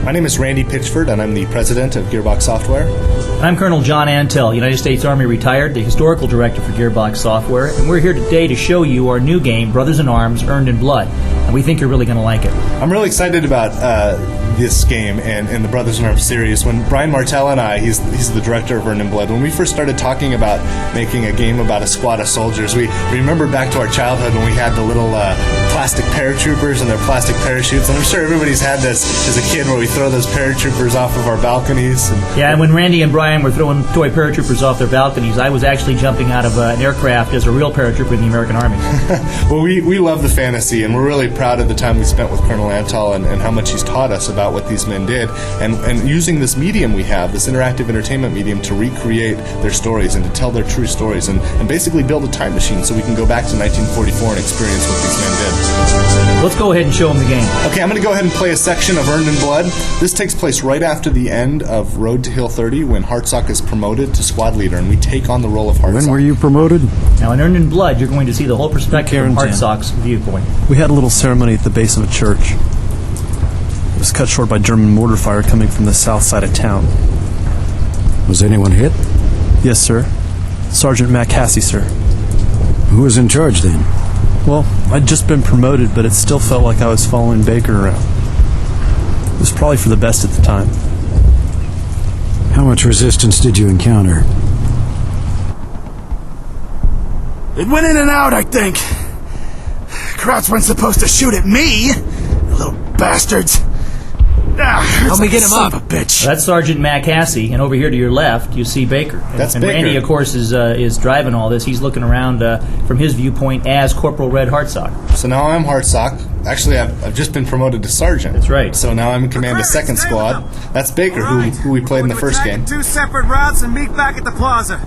My name is Randy Pitchford, and I'm the president of Gearbox Software. And I'm Colonel John Antel, United States Army retired, the historical director for Gearbox Software, and we're here today to show you our new game, Brothers in Arms, Earned in Blood. And we think you're really going to like it. I'm really excited about this game and the Brothers in Arms series. When Brian Martell and I, he's the director of Earned in Blood, when we first started talking about making a game about a squad of soldiers, we remember back to our childhood when we had the little plastic paratroopers and their plastic parachutes. And I'm sure everybody's had this as a kid where we throw those paratroopers off of our balconies. And when Randy and Brian were throwing toy paratroopers off their balconies, I was actually jumping out of an aircraft as a real paratrooper in the American Army. Well, we love the fantasy, and we're really proud of the time we spent with Colonel Antal and how much he's taught us about what these men did, and using this medium we have, this interactive entertainment medium, to recreate their stories and to tell their true stories and basically build a time machine so we can go back to 1944 and experience what these men did. Let's go ahead and show them the game. Okay, I'm going to go ahead and play a section of Earned in Blood. This takes place right after the end of Road to Hill 30 when Hartsock is promoted to squad leader, and we take on the role of Hartsock. When were you promoted? Now, in Earned in Blood, you're going to see the whole perspective from Hartsock's viewpoint. We had a little ceremony at the base of a church. It was cut short by German mortar fire coming from the south side of town. Was anyone hit? Yes, sir. Sergeant Matt Cassie, sir. Who was in charge then? Well, I'd just been promoted, but it still felt like I was following Baker around. It was probably for the best at the time. How much resistance did you encounter? It went in and out, I think. Crowds weren't supposed to shoot at me, little bastards. Help me get him up, a bitch. That's Sergeant Matt Cassie, and over here to your left, you see Baker. That's and Baker. Randy, of course, is driving all this. He's looking around from his viewpoint as Corporal Red Hartsock. So now I'm Hartsock. Actually, I've just been promoted to sergeant. That's right. So now I'm in command of second squad. That's Baker, who we played in the first game. Two separate routes and meet back at the plaza.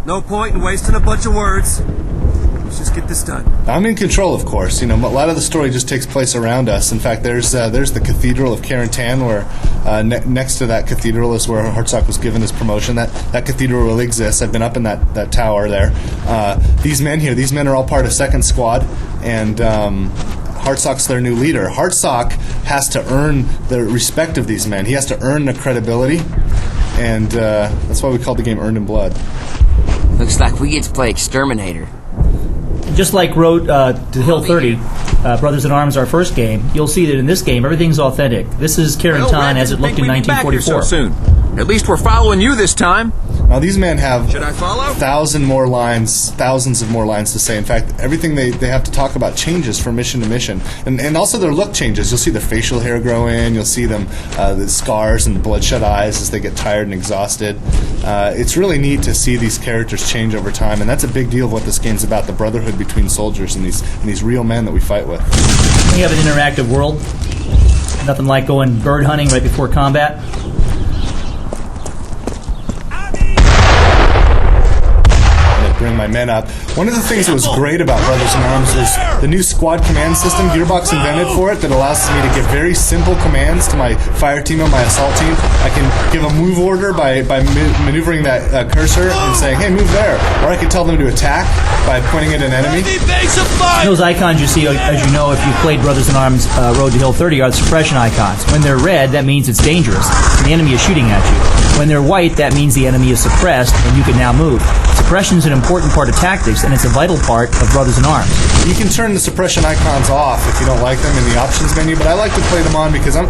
No point in wasting a bunch of words. Let's just get this done. I'm in control, of course. You know, a lot of the story just takes place around us. In fact, there's the Cathedral of Carentan, where next to that cathedral is where Hartsock was given his promotion. That cathedral really exists. I've been up in that tower there. These men are all part of second squad, and Hartsock's their new leader. Hartsock has to earn the respect of these men. He has to earn the credibility, and that's why we called the game Earned in Blood. Looks like we get to play Exterminator. Just like Road to Hill 30, Brothers in Arms, our first game, you'll see that in this game, everything's authentic. This is Carentan as it looked in 1944. So soon. At least we're following you this time. Now, these men have Should I follow? thousands of more lines to say. In fact, everything they have to talk about changes from mission to mission. And also their look changes. You'll see their facial hair grow in. You'll see them, the scars and bloodshot eyes as they get tired and exhausted. It's really neat to see these characters change over time, and that's a big deal of what this game's about, the brotherhood between soldiers and these real men that we fight with. We have an interactive world. Nothing like going bird hunting right before combat. Bring my men up. One of the things that was great about Brothers in Arms was the new squad command system Gearbox invented for it that allows me to give very simple commands to my fire team and my assault team. I can give a move order by maneuvering that cursor and saying, hey, move there. Or I can tell them to attack by pointing at an enemy. Those icons you see, as you know, if you've played Brothers in Arms Road to Hill 30, are the suppression icons. When they're red, that means it's dangerous, and the enemy is shooting at you. When they're white, that means the enemy is suppressed, and you can now move. Suppression is an important part of tactics, and it's a vital part of Brothers in Arms. You can turn the suppression icons off if you don't like them in the options menu, but I like to play them on because I'm